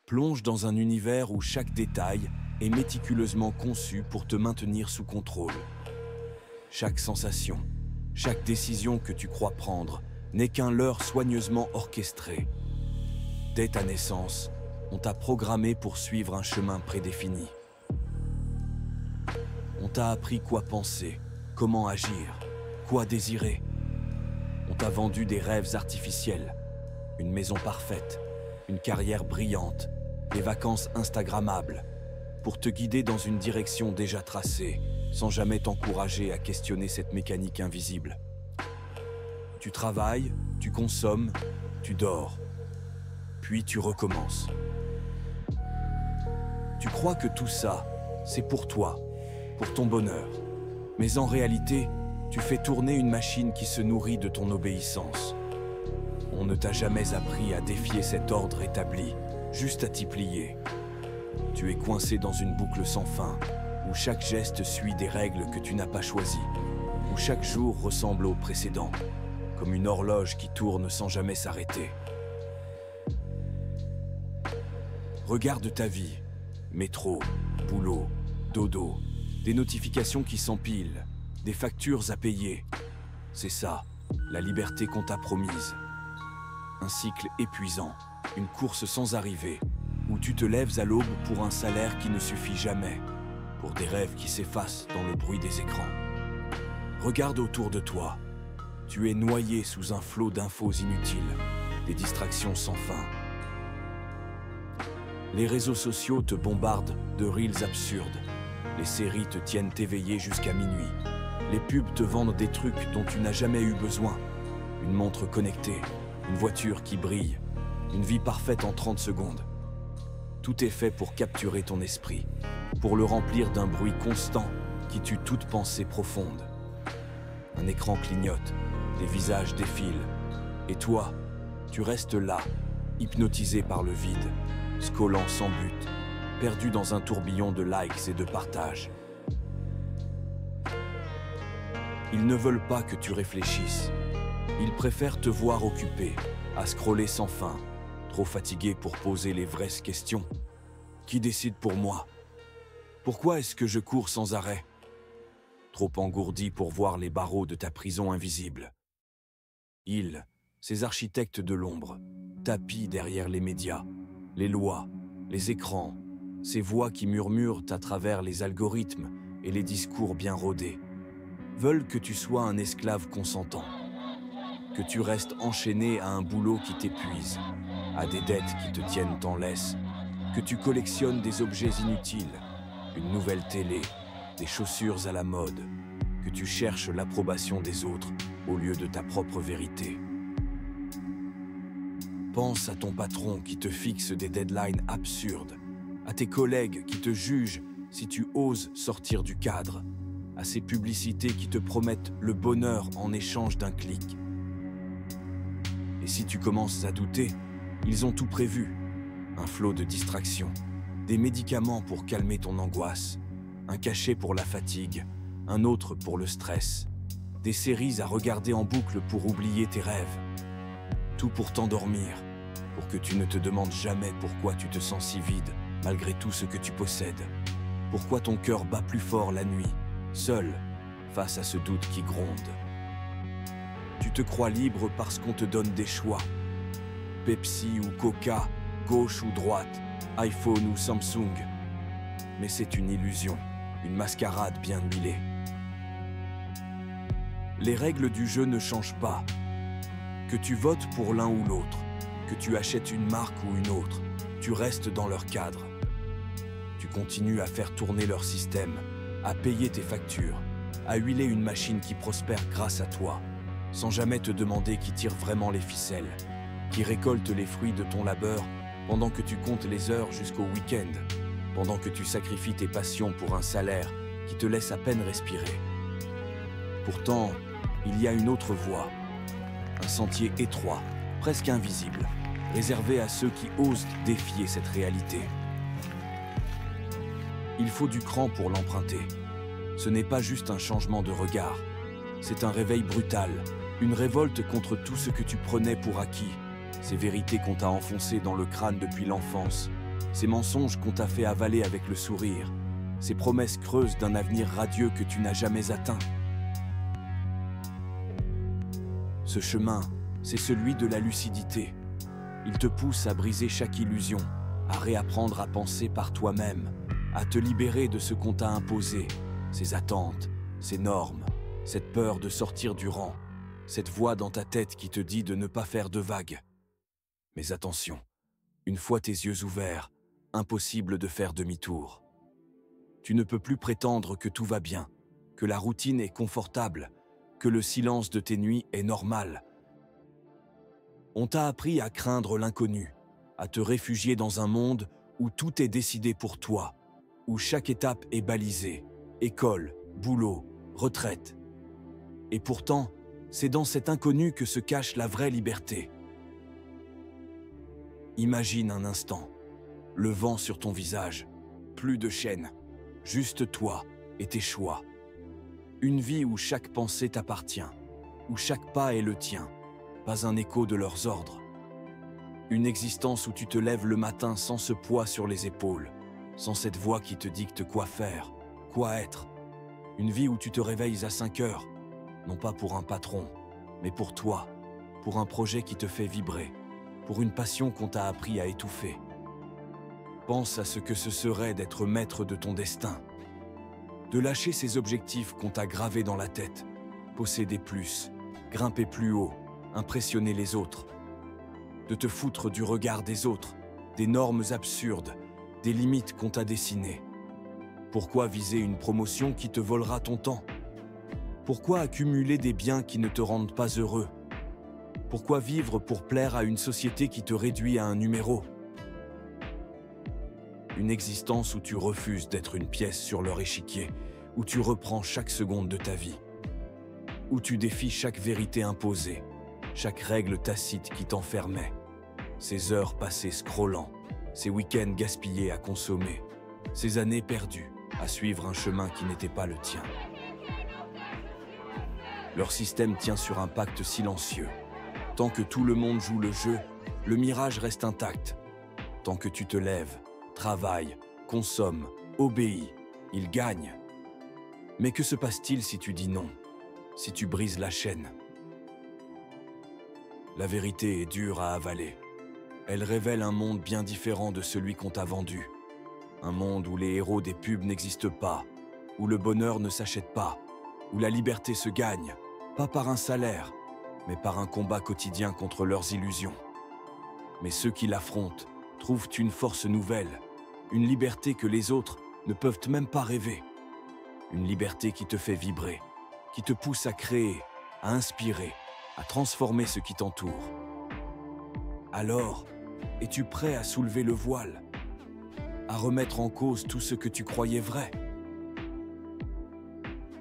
Plonge dans un univers où chaque détail est méticuleusement conçu pour te maintenir sous contrôle. Chaque sensation, chaque décision que tu crois prendre n'est qu'un leurre soigneusement orchestré. Dès ta naissance, on t'a programmé pour suivre un chemin prédéfini. On t'a appris quoi penser, comment agir, quoi désirer. On t'a vendu des rêves artificiels, une maison parfaite, une carrière brillante, des vacances instagrammables, pour te guider dans une direction déjà tracée, sans jamais t'encourager à questionner cette mécanique invisible. Tu travailles, tu consommes, tu dors, puis tu recommences. Tu crois que tout ça, c'est pour toi, pour ton bonheur. Mais en réalité, tu fais tourner une machine qui se nourrit de ton obéissance. On ne t'a jamais appris à défier cet ordre établi, juste à t'y plier. Tu es coincé dans une boucle sans fin, où chaque geste suit des règles que tu n'as pas choisies, où chaque jour ressemble au précédent, comme une horloge qui tourne sans jamais s'arrêter. Regarde ta vie, métro, boulot, dodo, des notifications qui s'empilent, des factures à payer. C'est ça, la liberté qu'on t'a promise. Un cycle épuisant, une course sans arrivée, où tu te lèves à l'aube pour un salaire qui ne suffit jamais, pour des rêves qui s'effacent dans le bruit des écrans. Regarde autour de toi. Tu es noyé sous un flot d'infos inutiles, des distractions sans fin. Les réseaux sociaux te bombardent de reels absurdes. Les séries te tiennent éveillé jusqu'à minuit. Les pubs te vendent des trucs dont tu n'as jamais eu besoin. Une montre connectée, une voiture qui brille, une vie parfaite en 30 secondes. Tout est fait pour capturer ton esprit, pour le remplir d'un bruit constant qui tue toute pensée profonde. Un écran clignote, des visages défilent, et toi, tu restes là, hypnotisé par le vide, scrollant sans but, perdu dans un tourbillon de likes et de partages. Ils ne veulent pas que tu réfléchisses. Ils préfèrent te voir occupé, à scroller sans fin, trop fatigué pour poser les vraies questions. Qui décide pour moi? Pourquoi est-ce que je cours sans arrêt? Trop engourdi pour voir les barreaux de ta prison invisible. Ils, ces architectes de l'ombre, tapis derrière les médias, les lois, les écrans, ces voix qui murmurent à travers les algorithmes et les discours bien rodés, veulent que tu sois un esclave consentant, que tu restes enchaîné à un boulot qui t'épuise, à des dettes qui te tiennent en laisse, que tu collectionnes des objets inutiles, une nouvelle télé, des chaussures à la mode, que tu cherches l'approbation des autres au lieu de ta propre vérité. Pense à ton patron qui te fixe des deadlines absurdes, à tes collègues qui te jugent si tu oses sortir du cadre, à ces publicités qui te promettent le bonheur en échange d'un clic. Et si tu commences à douter, ils ont tout prévu. Un flot de distractions, des médicaments pour calmer ton angoisse, un cachet pour la fatigue, un autre pour le stress, des séries à regarder en boucle pour oublier tes rêves. Tout pour t'endormir, pour que tu ne te demandes jamais pourquoi tu te sens si vide malgré tout ce que tu possèdes. Pourquoi ton cœur bat plus fort la nuit, seul, face à ce doute qui gronde. Tu te crois libre parce qu'on te donne des choix. Pepsi ou Coca, gauche ou droite, iPhone ou Samsung. Mais c'est une illusion, une mascarade bien huilée. Les règles du jeu ne changent pas. Que tu votes pour l'un ou l'autre, que tu achètes une marque ou une autre, tu restes dans leur cadre. Tu continues à faire tourner leur système, à payer tes factures, à huiler une machine qui prospère grâce à toi, sans jamais te demander qui tire vraiment les ficelles, qui récolte les fruits de ton labeur pendant que tu comptes les heures jusqu'au week-end, pendant que tu sacrifies tes passions pour un salaire qui te laisse à peine respirer. Pourtant, il y a une autre voie, un sentier étroit, presque invisible, réservé à ceux qui osent défier cette réalité. Il faut du cran pour l'emprunter. Ce n'est pas juste un changement de regard, c'est un réveil brutal, une révolte contre tout ce que tu prenais pour acquis, ces vérités qu'on t'a enfoncées dans le crâne depuis l'enfance Ces mensonges qu'on t'a fait avaler avec le sourire, ces promesses creuses d'un avenir radieux que tu n'as jamais atteint. Ce chemin, c'est celui de la lucidité. Il te pousse à briser chaque illusion, à réapprendre à penser par toi-même, à te libérer de ce qu'on t'a imposé, ces attentes, ces normes, cette peur de sortir du rang, cette voix dans ta tête qui te dit de ne pas faire de vagues. Mais attention, une fois tes yeux ouverts, impossible de faire demi-tour. Tu ne peux plus prétendre que tout va bien, que la routine est confortable, que le silence de tes nuits est normal. On t'a appris à craindre l'inconnu, à te réfugier dans un monde où tout est décidé pour toi, où chaque étape est balisée, école, boulot, retraite. Et pourtant, c'est dans cet inconnu que se cache la vraie liberté. Imagine un instant, le vent sur ton visage, plus de chaînes, juste toi et tes choix. Une vie où chaque pensée t'appartient, où chaque pas est le tien, pas un écho de leurs ordres. Une existence où tu te lèves le matin sans ce poids sur les épaules, sans cette voix qui te dicte quoi faire, quoi être. Une vie où tu te réveilles à 5 heures, non pas pour un patron, mais pour toi, pour un projet qui te fait vibrer, pour une passion qu'on t'a appris à étouffer. Pense à ce que ce serait d'être maître de ton destin, de lâcher ces objectifs qu'on t'a gravés dans la tête, posséder plus, grimper plus haut, impressionner les autres, de te foutre du regard des autres, des normes absurdes, des limites qu'on t'a dessinées. Pourquoi viser une promotion qui te volera ton temps? Pourquoi accumuler des biens qui ne te rendent pas heureux? Pourquoi vivre pour plaire à une société qui te réduit à un numéro? Une existence où tu refuses d'être une pièce sur leur échiquier, où tu reprends chaque seconde de ta vie, où tu défies chaque vérité imposée, chaque règle tacite qui t'enfermait, ces heures passées scrollant, ces week-ends gaspillés à consommer, ces années perdues à suivre un chemin qui n'était pas le tien. Leur système tient sur un pacte silencieux. Tant que tout le monde joue le jeu, le mirage reste intact. Tant que tu te lèves, travailles, consommes, obéis, ils gagnent. Mais que se passe-t-il si tu dis non, si tu brises la chaîne? La vérité est dure à avaler. Elle révèle un monde bien différent de celui qu'on t'a vendu. Un monde où les héros des pubs n'existent pas, où le bonheur ne s'achète pas, où la liberté se gagne, pas par un salaire, mais par un combat quotidien contre leurs illusions. Mais ceux qui l'affrontent trouvent une force nouvelle, une liberté que les autres ne peuvent même pas rêver. Une liberté qui te fait vibrer, qui te pousse à créer, à inspirer, à transformer ce qui t'entoure. Alors, es-tu prêt à soulever le voile, à remettre en cause tout ce que tu croyais vrai?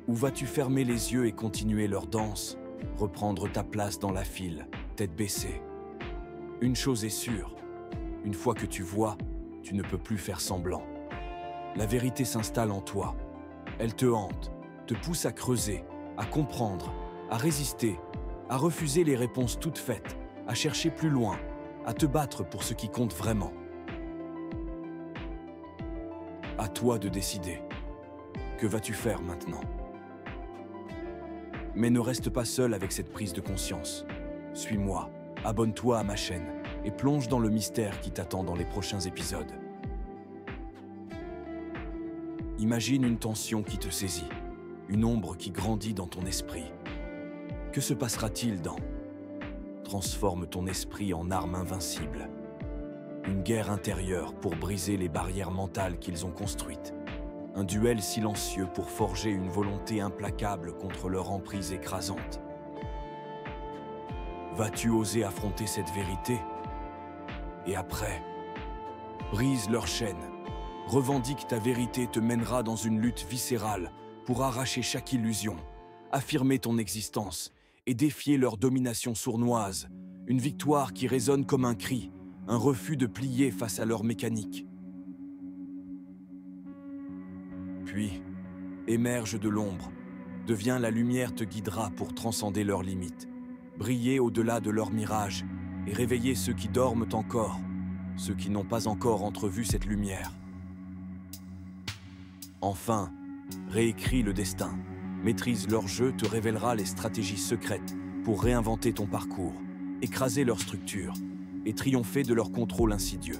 Ou vas-tu fermer les yeux et continuer leur danse, reprendre ta place dans la file, tête baissée? Une chose est sûre, une fois que tu vois, tu ne peux plus faire semblant. La vérité s'installe en toi. Elle te hante, te pousse à creuser, à comprendre, à résister, à refuser les réponses toutes faites, à chercher plus loin, à te battre pour ce qui compte vraiment. À toi de décider. Que vas-tu faire maintenant? Mais ne reste pas seul avec cette prise de conscience. Suis-moi, abonne-toi à ma chaîne et plonge dans le mystère qui t'attend dans les prochains épisodes. Imagine une tension qui te saisit, une ombre qui grandit dans ton esprit. Que se passera-t-il dans? Transforme ton esprit en arme invincible. Une guerre intérieure pour briser les barrières mentales qu'ils ont construites. Un duel silencieux pour forger une volonté implacable contre leur emprise écrasante. Vas-tu oser affronter cette vérité? Et après, brise leur chaîne. Revendique ta vérité te mènera dans une lutte viscérale pour arracher chaque illusion, affirmer ton existence et défier leur domination sournoise. Une victoire qui résonne comme un cri, un refus de plier face à leur mécanique. Puis, émerge de l'ombre, deviens la lumière te guidera pour transcender leurs limites, briller au-delà de leurs mirages et réveiller ceux qui dorment encore. ceux qui n'ont pas encore entrevu cette lumière. Enfin, réécris le destin. Maîtrise leur jeu te révélera les stratégies secrètes pour réinventer ton parcours, écraser leur structure et triompher de leur contrôle insidieux.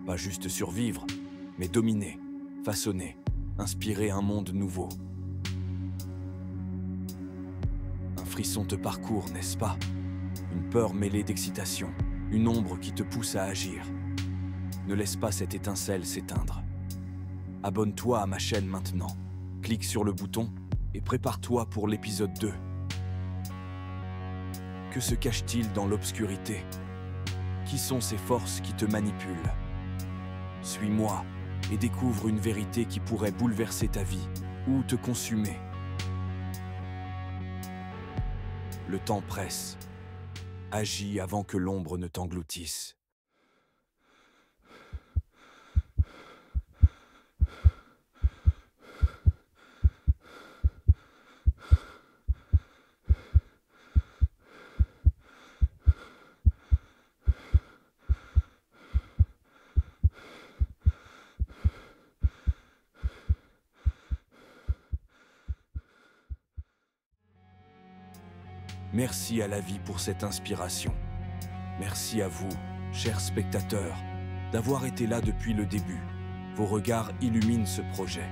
Pas juste survivre, mais dominer, façonner, inspirer un monde nouveau. Un frisson te parcourt, n'est-ce pas? Une peur mêlée d'excitation, une ombre qui te pousse à agir. Ne laisse pas cette étincelle s'éteindre. Abonne-toi à ma chaîne maintenant. Clique sur le bouton et prépare-toi pour l'épisode 2. Que se cache-t-il dans l'obscurité? Qui sont ces forces qui te manipulent? Suis-moi et découvre une vérité qui pourrait bouleverser ta vie ou te consumer. Le temps presse. Agis avant que l'ombre ne t'engloutisse. Merci à la vie pour cette inspiration. Merci à vous, chers spectateurs, d'avoir été là depuis le début. Vos regards illuminent ce projet.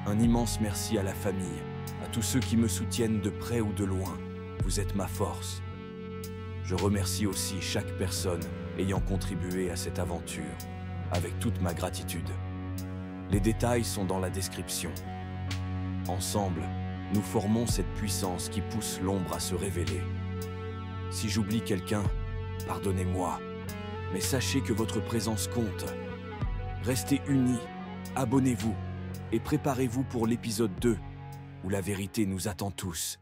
Un immense merci à la famille, à tous ceux qui me soutiennent de près ou de loin. Vous êtes ma force. Je remercie aussi chaque personne ayant contribué à cette aventure, avec toute ma gratitude. Les détails sont dans la description. Ensemble, nous formons cette puissance qui pousse l'ombre à se révéler. Si j'oublie quelqu'un, pardonnez-moi, mais sachez que votre présence compte. Restez unis, abonnez-vous et préparez-vous pour l'épisode 2, où la vérité nous attend tous.